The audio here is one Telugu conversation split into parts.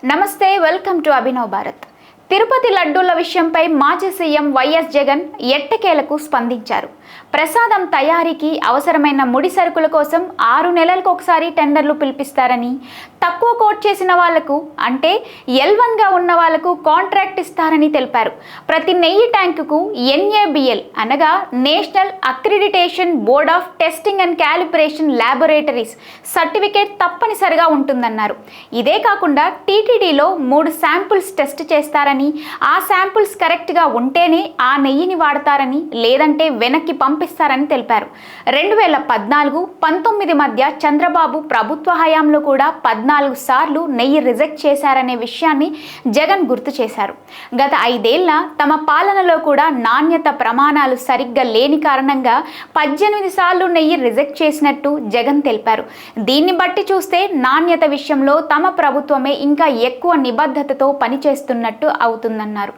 నమస్తే, వెల్కమ్ టు అభినవ్ భారత్. తిరుపతి లడ్డూల విషయంపై మాజీ సీఎం వైఎస్ జగన్ ఎట్టకేలకు స్పందించారు. ప్రసాదం తయారీకి అవసరమైన ముడి సరుకుల కోసం 6 నెలలకు ఒకసారి టెండర్లు పిలిపిస్తారని, తక్కువ కోట్ చేసిన వాళ్లకు అంటే L1గా ఉన్న వాళ్లకు కాంట్రాక్ట్ ఇస్తారని తెలిపారు. ప్రతి నెయ్యి ట్యాంకుకు NABL అనగా national accreditation board of testing and calibration laboratories certificate తప్పనిసరిగా ఉంటుందన్నారు. ఇదే కాకుండా టీటీడీలో 3 శాంపుల్స్ టెస్ట్ చేస్తారని, ఆ శాంపుల్స్ కరెక్ట్గా ఉంటేనే ఆ నెయ్యిని వాడతారని, లేదంటే వెనక్కి పంపిస్తారని తెలిపారు. 2014-19 మధ్య చంద్రబాబు ప్రభుత్వ హయాంలో కూడా 14 సార్లు నెయ్యి రిజెక్ట్ చేశారనే విషయాన్ని జగన్ గుర్తు చేశారు. గత 5 ఏళ్ల తమ పాలనలో కూడా నాణ్యత ప్రమాణాలు సరిగ్గా లేని కారణంగా 18 సార్లు నెయ్యి రిజెక్ట్ చేసినట్టు జగన్ తెలిపారు. దీన్ని బట్టి చూస్తే నాణ్యత విషయంలో తమ ప్రభుత్వమే ఇంకా ఎక్కువ నిబద్ధతతో పనిచేస్తున్నట్టు అవుతుందన్నారు.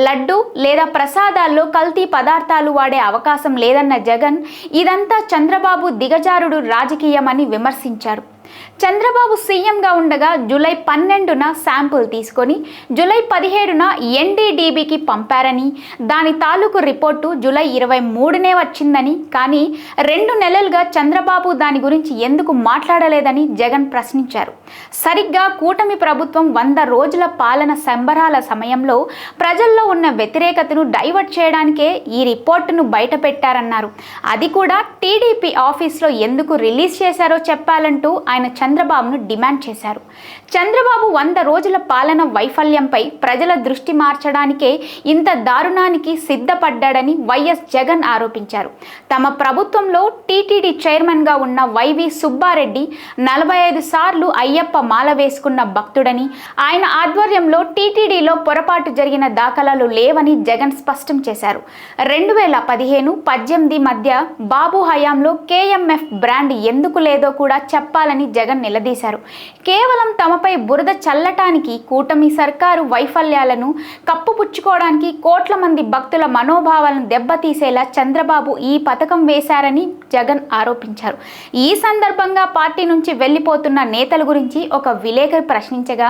లడ్డు లేదా ప్రసాదాల్లో కల్తీ పదార్థాలు వాడే అవకాశం లేదన్న జగన్ ఇదంతా చంద్రబాబు దిగజారుడు రాజకీయమని విమర్శించారు. చంద్రబాబు సీఎంగా ఉండగా జూలై 12న శాంపుల్ తీసుకొని జూలై 17న NDDBకి పంపారని, దాని తాలూకు రిపోర్టు జూలై 23నే వచ్చిందని, కానీ 2 నెలలుగా చంద్రబాబు దాని గురించి ఎందుకు మాట్లాడలేదని జగన్ ప్రశ్నించారు. సరిగ్గా కూటమి ప్రభుత్వం 100 రోజుల పాలన సంబరాల సమయంలో ప్రజల్లో ఉన్న వ్యతిరేకతను డైవర్ట్ చేయడానికే ఈ రిపోర్టును బయటపెట్టారన్నారు. అది కూడా టీడీపీ ఆఫీస్లో ఎందుకు రిలీజ్ చేశారో చెప్పాలంటూ ఆయన చంద్రబాబును డిమాండ్ చేశారు. చంద్రబాబు 100 రోజుల పాలన వైఫల్యంపై ప్రజల దృష్టి మార్చడానికే ఇంత దారుణానికి సిద్ధపడ్డాడని వైఎస్ జగన్ ఆరోపించారు. తమ ప్రభుత్వంలో టీటీడీ చైర్మన్గా ఉన్న వైవి సుబ్బారెడ్డి 45 సార్లు అయ్యప్ప మాల వేసుకున్న భక్తుడని, ఆయన ఆధ్వర్యంలో టీటీడీలో పొరపాటు జరిగిన దాఖలాలు లేవని జగన్ స్పష్టం చేశారు. 2015-18 మధ్య బాబు హయాంలో KMF బ్రాండ్ ఎందుకు లేదో కూడా చెప్పాలని జగన్ నిలదీశారు. కేవలం తమపై బురద చల్లటానికి, కూటమి సర్కారు వైఫల్యాలను కప్పుపుచ్చుకోవడానికి కోట్ల మంది భక్తుల మనోభావాలను దెబ్బతీసేలా చంద్రబాబు ఈ పథకం వేశారని జగన్ ఆరోపించారు. ఈ సందర్భంగా పార్టీ నుంచి వెళ్లిపోతున్న నేతల గురించి ఒక విలేకరి ప్రశ్నించగా,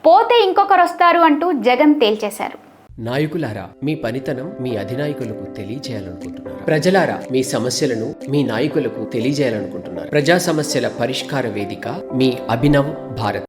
పోతే ఇంకొకరు వస్తారు అంటూ జగన్ తేల్చేశారు. నాయకులారా, మీ పనితనం మీ అధినాయకులకు తెలియజేయాలనుకుంటున్నారు. ప్రజలారా, మీ సమస్యలను మీ నాయకులకు తెలియజేయాలనుకుంటున్నారు. ప్రజా సమస్యల పరిష్కార వేదిక మీ అభినవ్ భారత్.